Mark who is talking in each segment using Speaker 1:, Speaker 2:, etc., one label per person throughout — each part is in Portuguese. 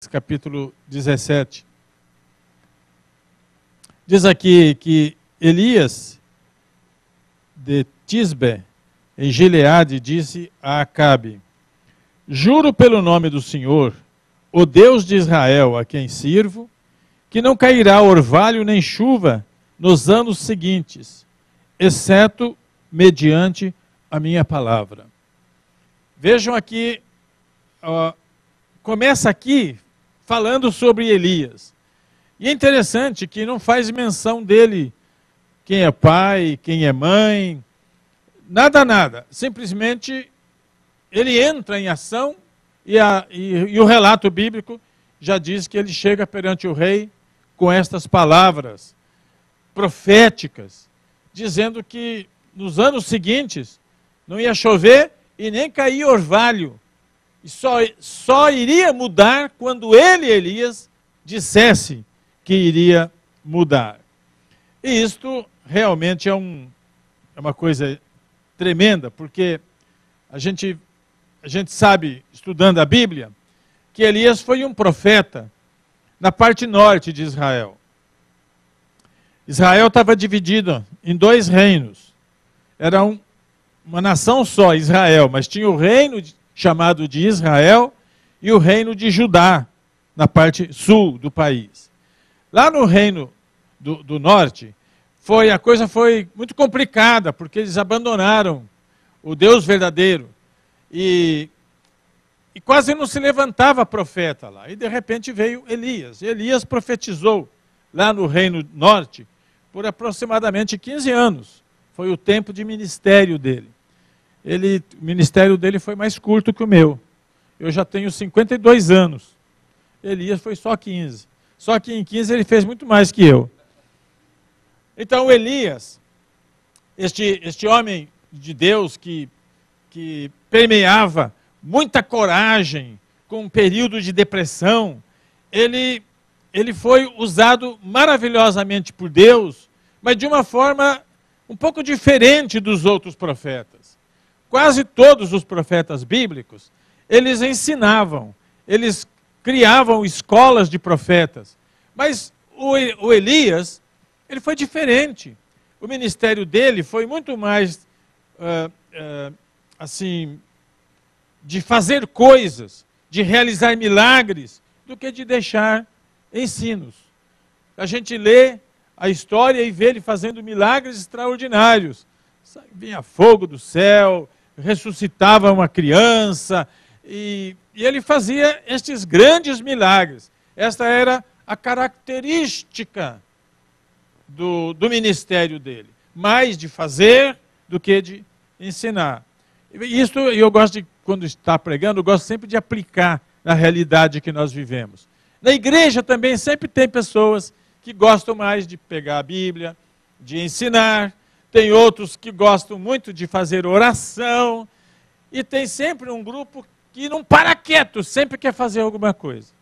Speaker 1: capítulo 17. Diz aqui que Elias de Tisbe, em Gileade, disse a Acabe: juro pelo nome do Senhor, o Deus de Israel, a quem sirvo, que não cairá orvalho nem chuva nos anos seguintes, exceto mediante a minha palavra. Vejam aqui, começa aqui falando sobre Elias. E é interessante que não faz menção dele, quem é pai, quem é mãe, nada. Simplesmente ele entra em ação e o relato bíblico já diz que ele chega perante o rei com estas palavras proféticas, dizendo que nos anos seguintes não ia chover e nem cair orvalho. E só iria mudar quando ele, Elias, dissesse que iria mudar. E isto realmente é uma coisa tremenda, porque a gente sabe, estudando a Bíblia, que Elias foi um profeta na parte norte de Israel. Israel estava dividido em dois reinos. Era uma nação só, Israel, mas tinha o reino chamado de Israel e o reino de Judá, na parte sul do país. Lá no reino do norte, a coisa foi muito complicada, porque eles abandonaram o Deus verdadeiro. E quase não se levantava profeta lá. E de repente veio Elias. E Elias profetizou lá no reino norte por aproximadamente 15 anos. Foi o tempo de ministério dele. O ministério dele foi mais curto que o meu. Eu já tenho 52 anos. Elias foi só 15. Só que em 15 ele fez muito mais que eu. Então Elias, este homem de Deus que permeava muita coragem com um período de depressão, ele foi usado maravilhosamente por Deus, mas de uma forma um pouco diferente dos outros profetas. Quase todos os profetas bíblicos, eles ensinavam, eles criavam escolas de profetas. Mas o Elias, ele foi diferente. O ministério dele foi muito mais, assim, de fazer coisas, de realizar milagres, do que de deixar ensinos. A gente lê a história e vê ele fazendo milagres extraordinários. Vinha fogo do céu, ressuscitava uma criança, e ele fazia estes grandes milagres. Esta era a característica do ministério dele. Mais de fazer do que de ensinar. Isso eu gosto de, quando está pregando, eu gosto sempre de aplicar na realidade que nós vivemos. Na igreja também sempre tem pessoas que gostam mais de pegar a Bíblia, de ensinar. Tem outros que gostam muito de fazer oração. E tem sempre um grupo que não para quieto, sempre quer fazer alguma coisa.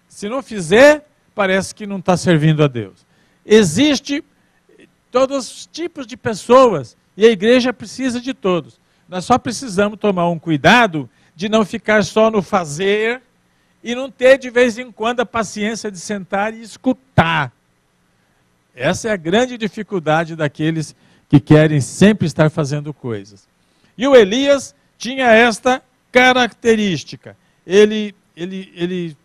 Speaker 1: Se não fizer, parece que não está servindo a Deus. Existe todos os tipos de pessoas e a igreja precisa de todos. Nós só precisamos tomar um cuidado de não ficar só no fazer e não ter de vez em quando a paciência de sentar e escutar. Essa é a grande dificuldade daqueles que querem sempre estar fazendo coisas. E o Elias tinha esta característica. Ele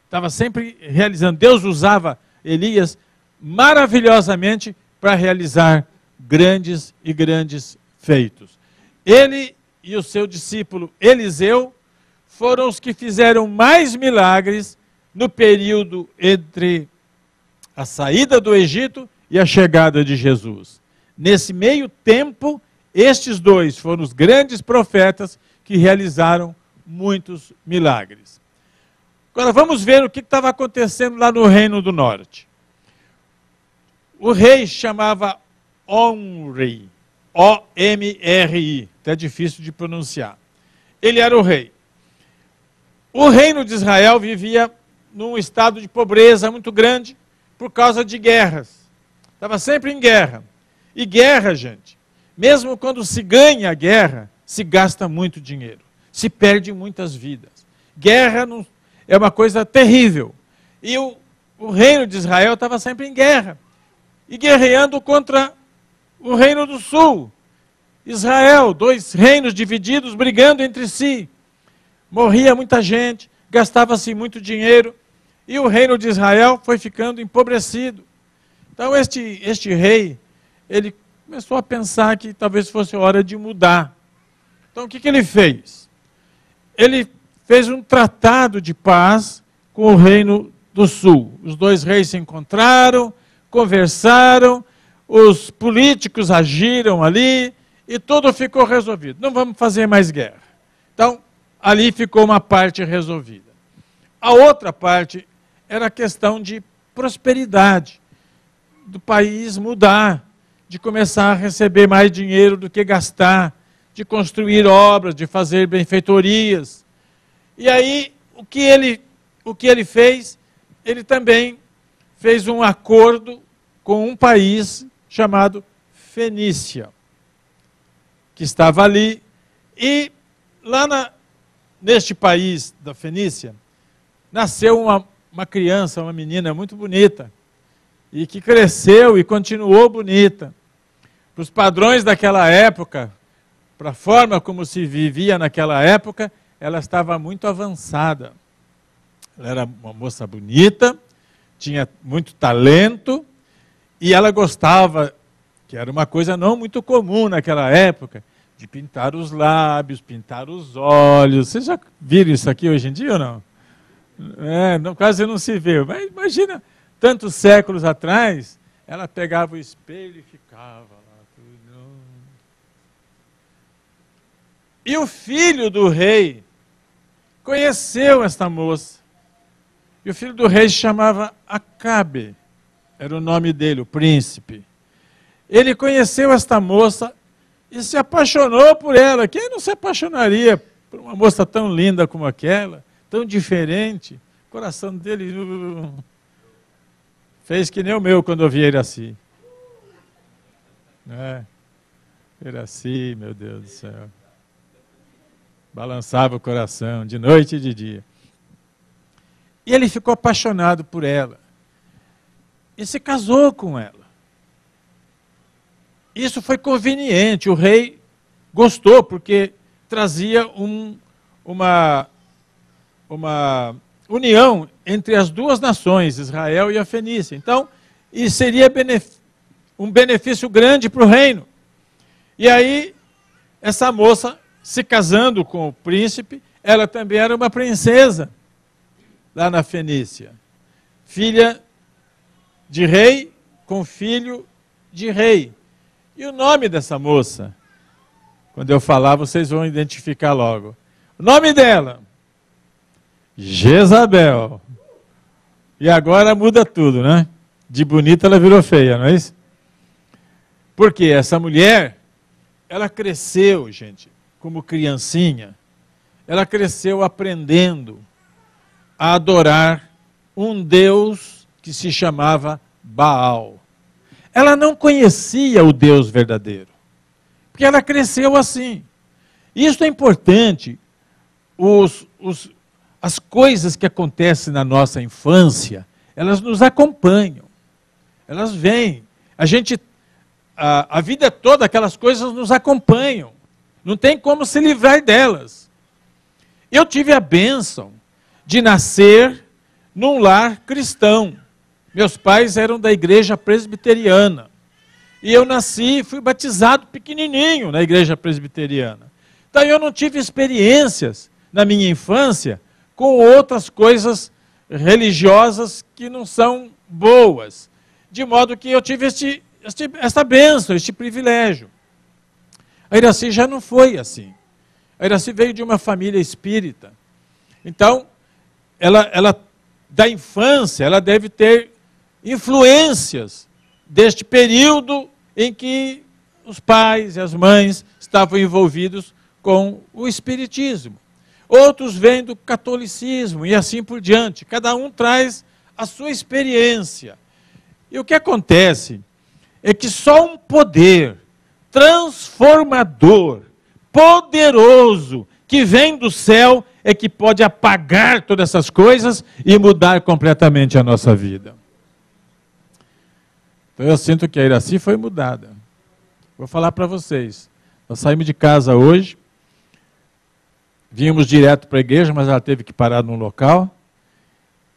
Speaker 1: estava sempre realizando. Deus usava Elias maravilhosamente para realizar grandes e grandes feitos. Ele e o seu discípulo Eliseu foram os que fizeram mais milagres no período entre a saída do Egito e a chegada de Jesus. Nesse meio tempo, estes dois foram os grandes profetas que realizaram muitos milagres. Agora vamos ver o que estava acontecendo lá no Reino do Norte. O rei chamava Omri, O-M-R-I, até difícil de pronunciar. Ele era o rei. O reino de Israel vivia num estado de pobreza muito grande por causa de guerras. Estava sempre em guerra. E guerra, gente, mesmo quando se ganha a guerra, se gasta muito dinheiro, se perde muitas vidas. Guerra é uma coisa terrível, E o reino de Israel estava sempre em guerra, e guerreando contra o reino do sul. Israel, dois reinos divididos, brigando entre si. Morria muita gente, gastava-se muito dinheiro, e o reino de Israel foi ficando empobrecido. Então este rei, ele começou a pensar que talvez fosse hora de mudar. Então o que ele fez? Ele fez um tratado de paz com o reino do sul. Os dois reis se encontraram, conversaram, os políticos agiram ali e tudo ficou resolvido. Não vamos fazer mais guerra. Então, ali ficou uma parte resolvida. A outra parte era a questão de prosperidade, do país mudar, de começar a receber mais dinheiro do que gastar, de construir obras, de fazer benfeitorias. E aí, o que ele fez? Ele também fez um acordo com um país chamado Fenícia, que estava ali. E lá neste país da Fenícia, nasceu uma criança, uma menina muito bonita, e que cresceu e continuou bonita. Para os padrões daquela época, para a forma como se vivia naquela época, ela estava muito avançada. Ela era uma moça bonita, tinha muito talento, e ela gostava, que era uma coisa não muito comum naquela época, de pintar os lábios, pintar os olhos. Vocês já viram isso aqui hoje em dia ou não? Quase não se vê. Mas imagina, tantos séculos atrás, ela pegava o espelho e ficava lá. E o filho do rei conheceu esta moça. E o filho do rei se chamava Acabe. Era o nome dele, o príncipe. Ele conheceu esta moça e se apaixonou por ela. Quem não se apaixonaria por uma moça tão linda como aquela, tão diferente? O coração dele fez que nem o meu quando eu vi Iraci. Iraci, meu Deus do céu. Balançava o coração de noite e de dia. E ele ficou apaixonado por ela. E se casou com ela. Isso foi conveniente, o rei gostou, porque trazia uma união entre as duas nações, Israel e a Fenícia. Então, isso seria um benefício grande para o reino. E aí, essa moça, se casando com o príncipe, ela também era uma princesa, lá na Fenícia. Filha de rei com filho de rei. E o nome dessa moça? Quando eu falar, vocês vão identificar logo. O nome dela? Jezabel. E agora muda tudo, né? De bonita ela virou feia, não é isso? Porque essa mulher, ela cresceu, gente, como criancinha. Ela cresceu aprendendo a adorar um Deus que se chamava Baal. Ela não conhecia o Deus verdadeiro, porque ela cresceu assim. Isso é importante. As coisas que acontecem na nossa infância, elas nos acompanham, elas vêm. A vida toda, aquelas coisas nos acompanham. Não tem como se livrar delas. Eu tive a bênção de nascer num lar cristão. Meus pais eram da igreja presbiteriana. E eu nasci, fui batizado pequenininho na igreja presbiteriana. Então eu não tive experiências na minha infância com outras coisas religiosas que não são boas. De modo que eu tive esta bênção, este privilégio. A Iraci já não foi assim. A Iraci veio de uma família espírita. Então, ela da infância, ela deve ter influências deste período em que os pais e as mães estavam envolvidos com o espiritismo. Outros vêm do catolicismo e assim por diante. Cada um traz a sua experiência. E o que acontece é que só um poder transformador, poderoso, que vem do céu, é que pode apagar todas essas coisas e mudar completamente a nossa vida. Então eu sinto que a Iraci foi mudada. Vou falar para vocês. Nós saímos de casa hoje, vínhamos direto para a igreja, mas ela teve que parar num local.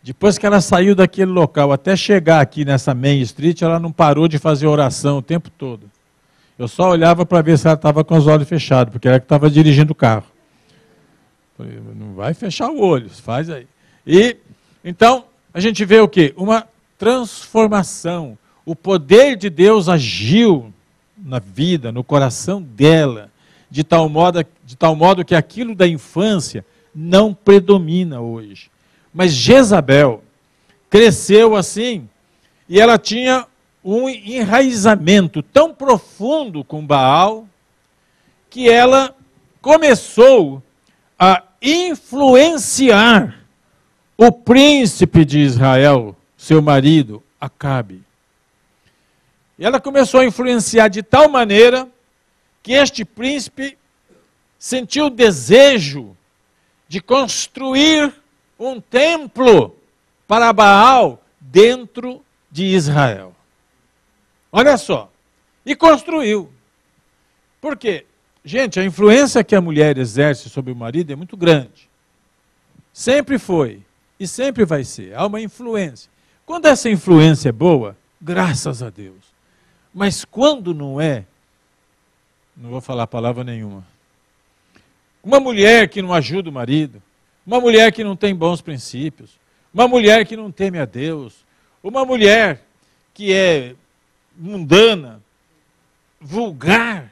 Speaker 1: Depois que ela saiu daquele local, até chegar aqui nessa Main Street, ela não parou de fazer oração o tempo todo. Eu só olhava para ver se ela estava com os olhos fechados, porque ela que estava dirigindo o carro. Falei, não vai fechar o olho, faz aí. E, então, a gente vê o quê? Uma transformação. O poder de Deus agiu na vida, no coração dela, de tal modo que aquilo da infância não predomina hoje. Mas Jezabel cresceu assim, e ela tinha um enraizamento tão profundo com Baal, que ela começou a influenciar o príncipe de Israel, seu marido, Acabe. E ela começou a influenciar de tal maneira que este príncipe sentiu o desejo de construir um templo para Baal dentro de Israel. Olha só, e construiu. Por quê? Gente, a influência que a mulher exerce sobre o marido é muito grande. Sempre foi e sempre vai ser. Há uma influência. Quando essa influência é boa, graças a Deus. Mas quando não é, não vou falar palavra nenhuma. Uma mulher que não ajuda o marido, uma mulher que não tem bons princípios, uma mulher que não teme a Deus, uma mulher que é mundana, vulgar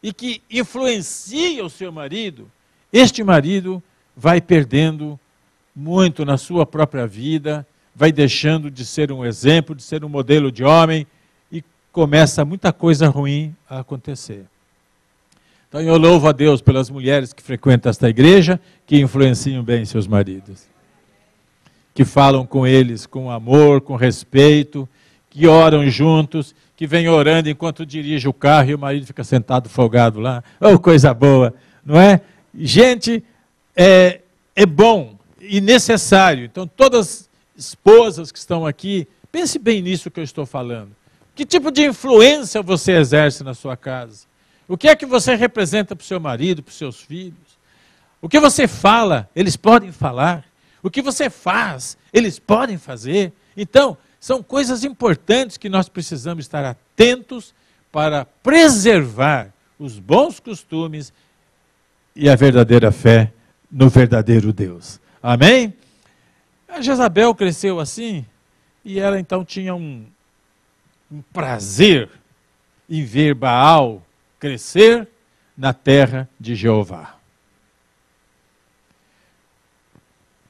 Speaker 1: e que influencia o seu marido, este marido vai perdendo muito na sua própria vida, vai deixando de ser um exemplo, de ser um modelo de homem e começa muita coisa ruim a acontecer. Então eu louvo a Deus pelas mulheres que frequentam esta igreja, que influenciam bem seus maridos, que falam com eles com amor, com respeito, que oram juntos, que vêm orando enquanto dirige o carro e o marido fica sentado folgado lá. Oh, coisa boa, não é? Gente, é bom e necessário. Então todas as esposas que estão aqui, pense bem nisso que eu estou falando. Que tipo de influência você exerce na sua casa? O que é que você representa para o seu marido, para os seus filhos? O que você fala, eles podem falar. O que você faz, eles podem fazer. Então, são coisas importantes que nós precisamos estar atentos para preservar os bons costumes e a verdadeira fé no verdadeiro Deus. Amém? A Jezabel cresceu assim, e ela então tinha um prazer em ver Baal crescer na terra de Jeová.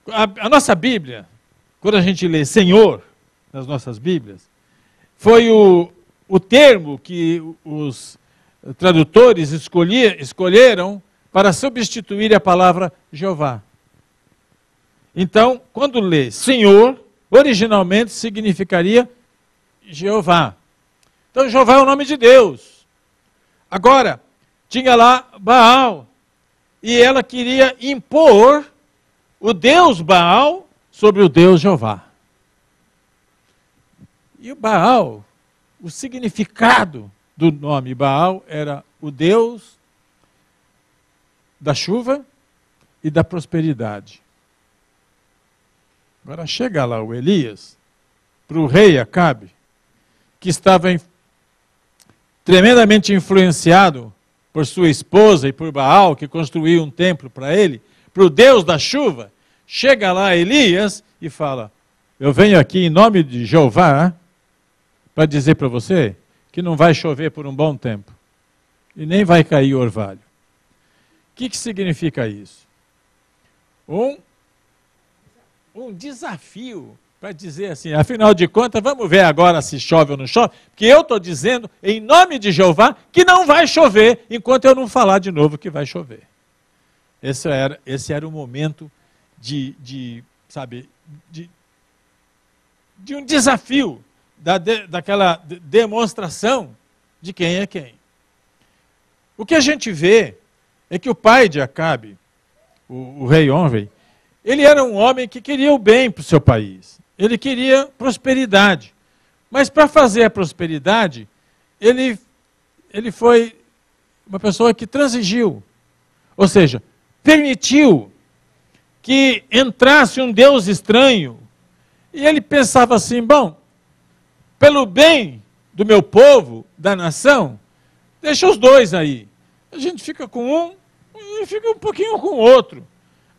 Speaker 1: A nossa Bíblia, quando a gente lê Senhor nas nossas Bíblias, foi o termo que os tradutores escolheram para substituir a palavra Jeová. Então, quando lê Senhor, originalmente significaria Jeová. Então, Jeová é o nome de Deus. Agora, tinha lá Baal, e ela queria impor o Deus Baal sobre o Deus Jeová. E o Baal, o significado do nome Baal era o Deus da chuva e da prosperidade. Agora chega lá o Elias, para o rei Acabe, que estava tremendamente influenciado por sua esposa e por Baal, que construiu um templo para ele, para o Deus da chuva. Chega lá Elias e fala, eu venho aqui em nome de Jeová para dizer para você que não vai chover por um bom tempo e nem vai cair orvalho. O que significa isso? Um desafio para dizer assim, afinal de contas, vamos ver agora se chove ou não chove, porque eu estou dizendo, em nome de Jeová, que não vai chover, enquanto eu não falar de novo que vai chover. Esse era o momento de um desafio, daquela demonstração de quem é quem. O que a gente vê é que o pai de Acabe o rei Omri, ele era um homem que queria o bem para o seu país. Ele queria prosperidade. Mas para fazer a prosperidade, ele foi uma pessoa que transigiu. Ou seja, permitiu que entrasse um Deus estranho. E ele pensava assim, bom, pelo bem do meu povo, da nação, deixa os dois aí. A gente fica com um e fica um pouquinho com o outro.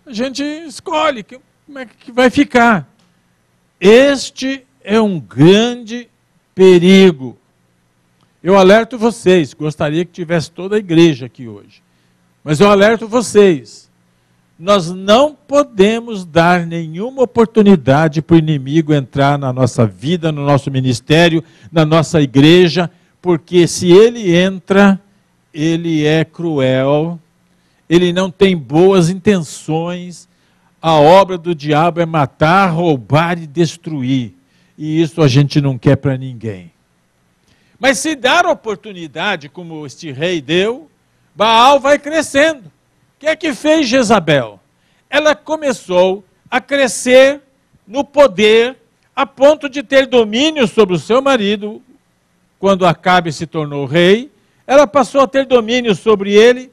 Speaker 1: A gente escolhe como é que vai ficar. Este é um grande perigo. Eu alerto vocês, gostaria que tivesse toda a igreja aqui hoje, mas eu alerto vocês, nós não podemos dar nenhuma oportunidade para o inimigo entrar na nossa vida, no nosso ministério, na nossa igreja, porque se ele entra, ele é cruel, ele não tem boas intenções, a obra do diabo é matar, roubar e destruir. E isso a gente não quer para ninguém. Mas se dar oportunidade, como este rei deu, Baal vai crescendo. O que é que fez Jezabel? Ela começou a crescer no poder, a ponto de ter domínio sobre o seu marido. Quando Acabe se tornou rei, ela passou a ter domínio sobre ele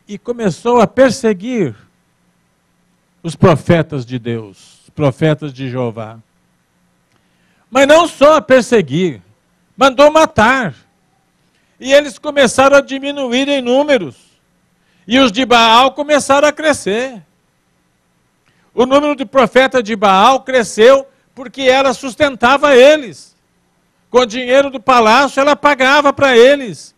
Speaker 1: e começou a perseguir os profetas de Deus, os profetas de Jeová. Mas não só a perseguir, mandou matar. E eles começaram a diminuir em números. E os de Baal começaram a crescer. O número de profetas de Baal cresceu porque ela sustentava eles. Com o dinheiro do palácio, ela pagava para eles.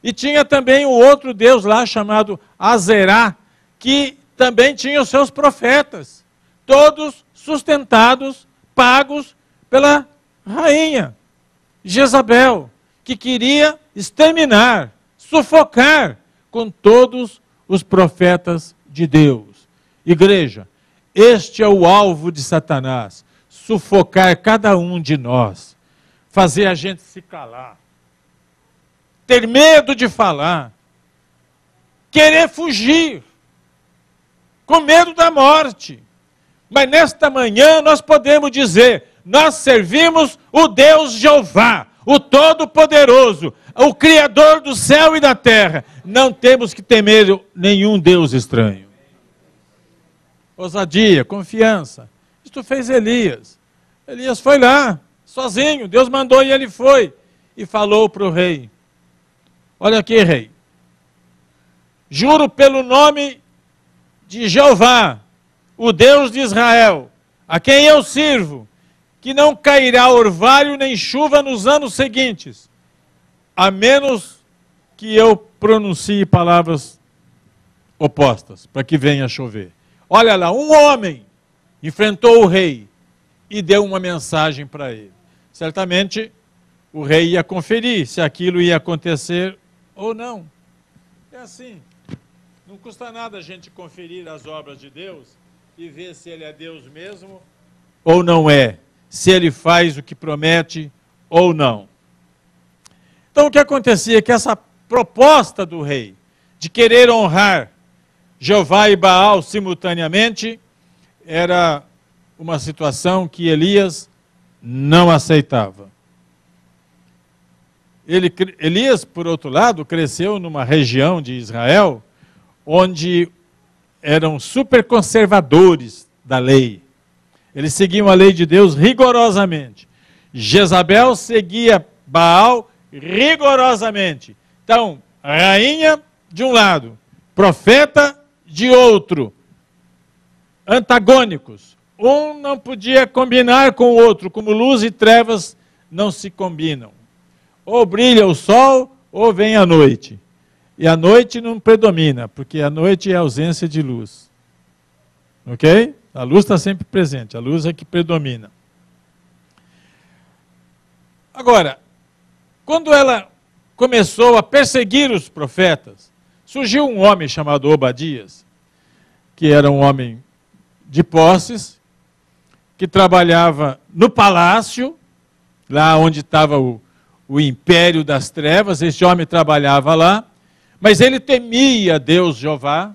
Speaker 1: E tinha também o outro deus lá, chamado Azerá, que também tinha os seus profetas. Todos sustentados, pagos pela rainha Jezabel, que queria exterminar, sufocar com todos os profetas de Deus. Igreja, este é o alvo de Satanás, sufocar cada um de nós, fazer a gente se calar, ter medo de falar, querer fugir, com medo da morte. Mas nesta manhã nós podemos dizer, nós servimos o Deus Jeová, o Todo-Poderoso, o Criador do céu e da terra. Não temos que temer nenhum Deus estranho. Ousadia, confiança. Isto fez Elias. Elias foi lá, sozinho, Deus mandou e ele foi. E falou para o rei, olha aqui, rei, juro pelo nome de Jeová, o Deus de Israel, a quem eu sirvo, que não cairá orvalho nem chuva nos anos seguintes, a menos que eu pronuncie palavras opostas, para que venha chover. Olha lá, um homem enfrentou o rei e deu uma mensagem para ele. Certamente o rei ia conferir se aquilo ia acontecer ou não. É assim, não custa nada a gente conferir as obras de Deus e ver se ele é Deus mesmo ou não é, se ele faz o que promete ou não. Então o que acontecia é que essa proposta do rei de querer honrar Jeová e Baal simultaneamente era uma situação que Elias não aceitava. Elias, por outro lado, cresceu numa região de Israel onde eram super conservadores da lei. Eles seguiam a lei de Deus rigorosamente. Jezabel seguia Baal rigorosamente. Então, rainha de um lado, profeta de outro, antagônicos. Um não podia combinar com o outro, como luz e trevas não se combinam. Ou brilha o sol, ou vem a noite. E a noite não predomina, porque a noite é a ausência de luz. Ok? A luz está sempre presente, a luz é que predomina. Agora, quando ela começou a perseguir os profetas, surgiu um homem chamado Obadias, que era um homem de posses, que trabalhava no palácio, lá onde estava o império das trevas. Esse homem trabalhava lá, mas ele temia Deus Jeová,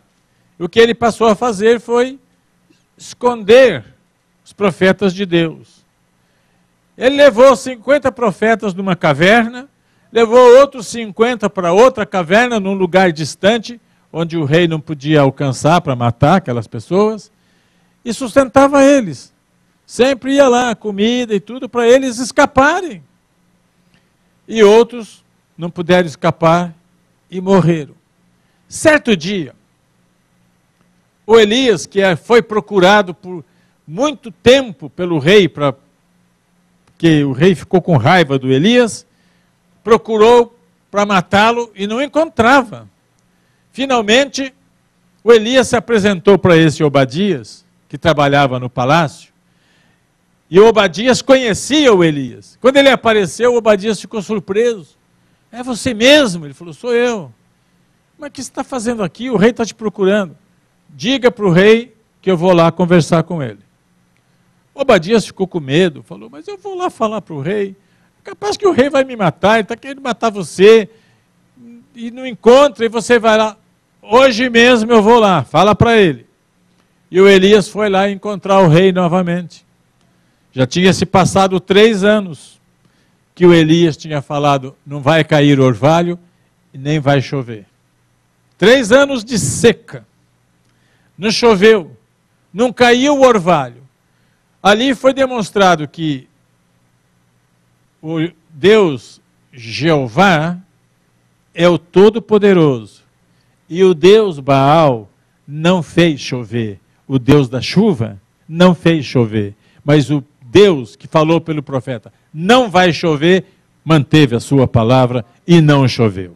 Speaker 1: o que ele passou a fazer foi esconder os profetas de Deus. Ele levou 50 profetas numa caverna, levou outros 50 para outra caverna, num lugar distante, onde o rei não podia alcançar para matar aquelas pessoas, e sustentava eles. Sempre ia lá, comida e tudo, para eles escaparem. E outros não puderam escapar e morreram. Certo dia, o Elias, que foi procurado por muito tempo pelo rei, porque o rei ficou com raiva do Elias, procurou para matá-lo e não encontrava. Finalmente, o Elias se apresentou para esse Obadias, que trabalhava no palácio, e o Obadias conhecia o Elias. Quando ele apareceu, o Obadias ficou surpreso. É você mesmo? Ele falou, sou eu. Mas o que você está fazendo aqui? O rei está te procurando. Diga para o rei que eu vou lá conversar com ele. O Obadias ficou com medo, falou, mas eu vou lá falar para o rei. Capaz que o rei vai me matar, ele está querendo matar você, e não encontra, e você vai lá. Hoje mesmo eu vou lá, fala para ele. E o Elias foi lá encontrar o rei novamente. Já tinha se passado 3 anos que o Elias tinha falado, não vai cair orvalho e nem vai chover. 3 anos de seca. Não choveu, não caiu o orvalho. Ali foi demonstrado que o Deus Jeová é o Todo-Poderoso. E o Deus Baal não fez chover. O Deus da chuva não fez chover. Mas o Deus que falou pelo profeta, não vai chover, manteve a sua palavra e não choveu.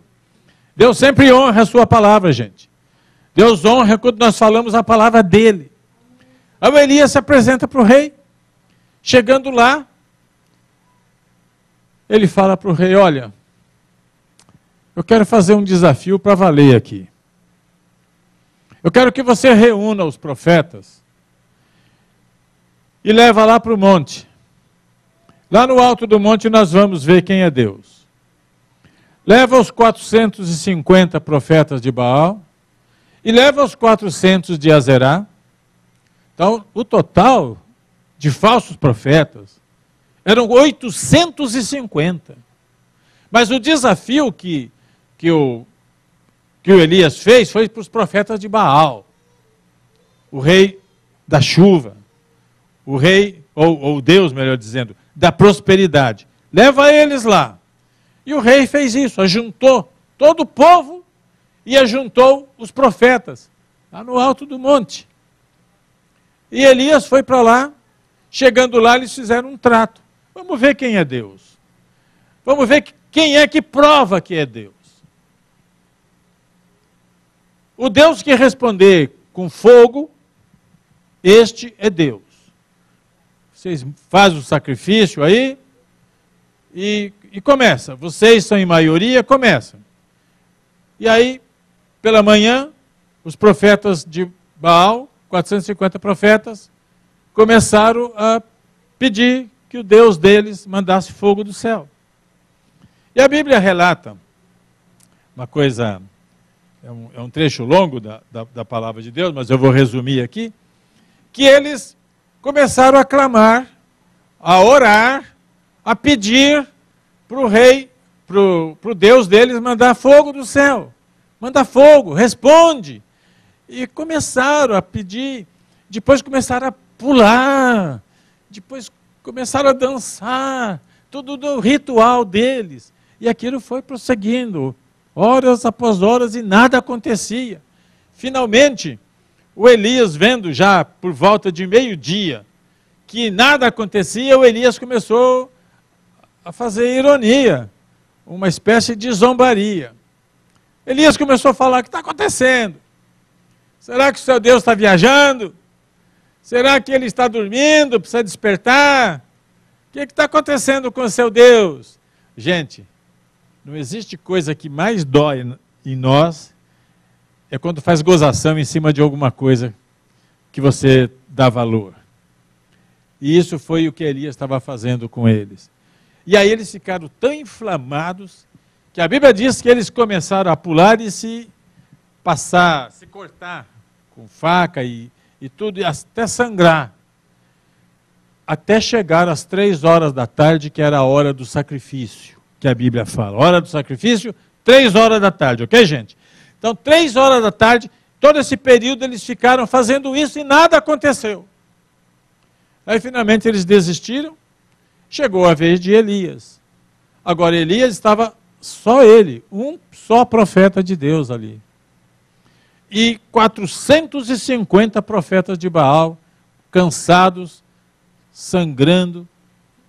Speaker 1: Deus sempre honra a sua palavra, gente. Deus honra quando nós falamos a palavra dele. Aí o Elias se apresenta para o rei. Chegando lá, ele fala para o rei, olha, eu quero fazer um desafio para valer aqui. Eu quero que você reúna os profetas e leva lá para o monte. Lá no alto do monte nós vamos ver quem é Deus. Leva os 450 profetas de Baal e leva os 400 de Azerá. Então, o total de falsos profetas eram 850. Mas o desafio que o Elias fez foi para os profetas de Baal, o rei da chuva, o rei, ou Deus, melhor dizendo, da prosperidade. Leva eles lá. E o rei fez isso, ajuntou todo o povo e ajuntou os profetas, lá no alto do monte. E Elias foi para lá, chegando lá eles fizeram um trato. Vamos ver quem é Deus. Vamos ver quem é que prova que é Deus. O Deus que responder com fogo, este é Deus. Vocês fazem o sacrifício aí e começa. Vocês são em maioria, começam. E aí, pela manhã, os profetas de Baal, 450 profetas, começaram a pedir que o Deus deles mandasse fogo do céu. E a Bíblia relata uma coisa, é um trecho longo da palavra de Deus, mas eu vou resumir aqui, que eles começaram a clamar, a orar, a pedir para o rei, para o Deus deles mandar fogo do céu. Manda fogo, responde. E começaram a pedir, depois começaram a pular, depois começaram a dançar, tudo do ritual deles. E aquilo foi prosseguindo, horas após horas, e nada acontecia. Finalmente, o Elias, vendo já por volta de meio-dia que nada acontecia, o Elias começou a fazer ironia, uma espécie de zombaria. Elias começou a falar: o que está acontecendo? Será que o seu Deus está viajando? Será que ele está dormindo, precisa despertar? O que está acontecendo com o seu Deus? Gente, não existe coisa que mais dói em nós, é quando faz gozação em cima de alguma coisa que você dá valor. E isso foi o que Elias estava fazendo com eles. E aí eles ficaram tão inflamados, que a Bíblia diz que eles começaram a pular e se cortar com faca e tudo, até sangrar. Até chegar às 3 horas da tarde, que era a hora do sacrifício, que a Bíblia fala. Hora do sacrifício, 3 horas da tarde, ok, gente? Então, 3 horas da tarde, todo esse período eles ficaram fazendo isso e nada aconteceu. Aí, finalmente, eles desistiram. Chegou a vez de Elias. Agora, Elias estava só ele, um só profeta de Deus ali. E 450 profetas de Baal, cansados, sangrando,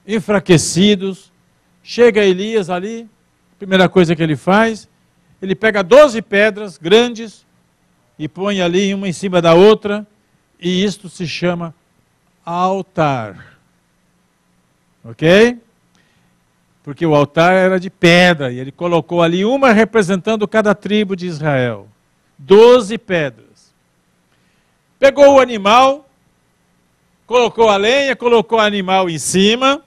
Speaker 1: enfraquecidos. Chega Elias ali, primeira coisa que ele faz, ele pega 12 pedras grandes e põe ali uma em cima da outra, e isto se chama altar. Ok? Porque o altar era de pedra, e ele colocou ali uma representando cada tribo de Israel. 12 pedras. Pegou o animal, colocou a lenha, colocou o animal em cima,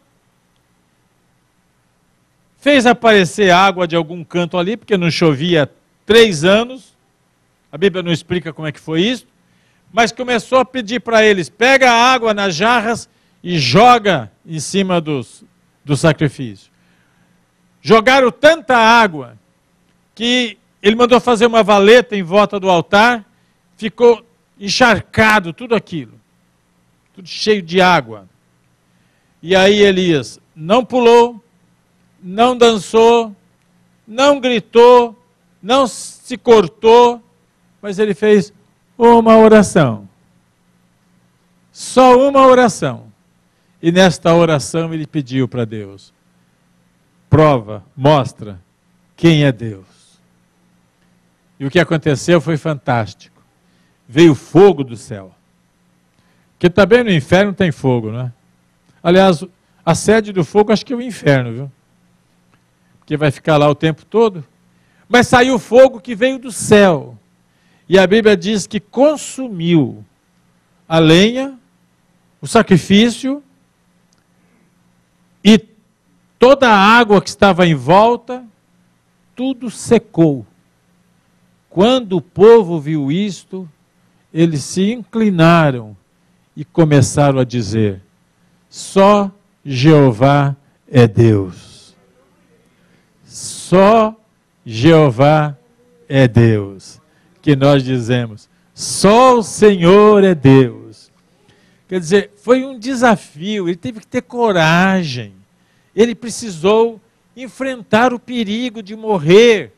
Speaker 1: fez aparecer água de algum canto ali, porque não chovia há 3 anos, a Bíblia não explica como é que foi isso, mas começou a pedir para eles, pega a água nas jarras e joga em cima do sacrifício. Jogaram tanta água que ele mandou fazer uma valeta em volta do altar, ficou encharcado tudo aquilo, tudo cheio de água. E aí Elias não pulou, não dançou, não gritou, não se cortou, mas ele fez uma oração. Só uma oração. E nesta oração ele pediu para Deus: prova, mostra quem é Deus. E o que aconteceu foi fantástico. Veio fogo do céu. Porque também no inferno tem fogo, não é? Aliás, a sede do fogo acho que é o inferno, viu? Porque vai ficar lá o tempo todo. Mas saiu fogo que veio do céu. E a Bíblia diz que consumiu a lenha, o sacrifício, e toda a água que estava em volta, tudo secou. Quando o povo viu isto, eles se inclinaram e começaram a dizer: só Jeová é Deus. Só Jeová é Deus. Que nós dizemos, só o Senhor é Deus. Quer dizer, foi um desafio, ele teve que ter coragem. Ele precisou enfrentar o perigo de morrer.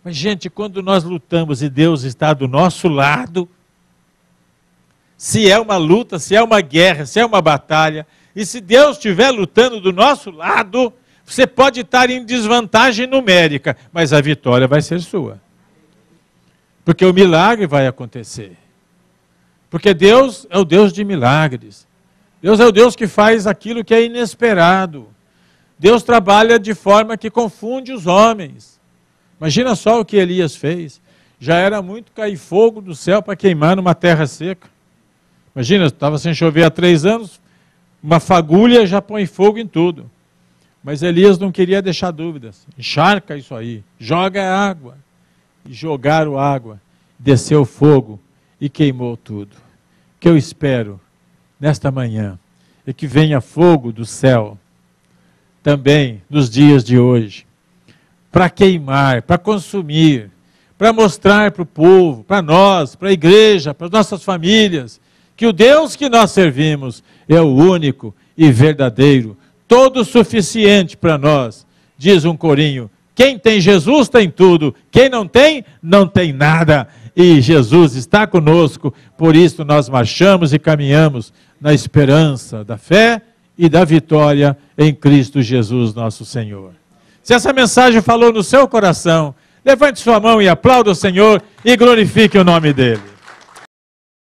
Speaker 1: Mas, gente, quando nós lutamos e Deus está do nosso lado, se é uma luta, se é uma guerra, se é uma batalha, e se Deus estiver lutando do nosso lado, você pode estar em desvantagem numérica, mas a vitória vai ser sua. Porque o milagre vai acontecer. Porque Deus é o Deus de milagres. Deus é o Deus que faz aquilo que é inesperado. Deus trabalha de forma que confunde os homens. Imagina só o que Elias fez. Já era muito cair fogo do céu para queimar numa terra seca. Imagina, estava sem chover há 3 anos, uma fagulha já põe fogo em tudo. Mas Elias não queria deixar dúvidas. Encharca isso aí, joga água. E jogaram água, desceu fogo e queimou tudo. O que eu espero nesta manhã é que venha fogo do céu também nos dias de hoje, para queimar, para consumir, para mostrar para o povo, para nós, para a igreja, para as nossas famílias, que o Deus que nós servimos é o único e verdadeiro, todo suficiente para nós. Diz um corinho: quem tem Jesus tem tudo, quem não tem, não tem nada. E Jesus está conosco, por isso nós marchamos e caminhamos na esperança da fé e da vitória em Cristo Jesus nosso Senhor. Se essa mensagem falou no seu coração, levante sua mão e aplaude o Senhor e glorifique o nome dEle.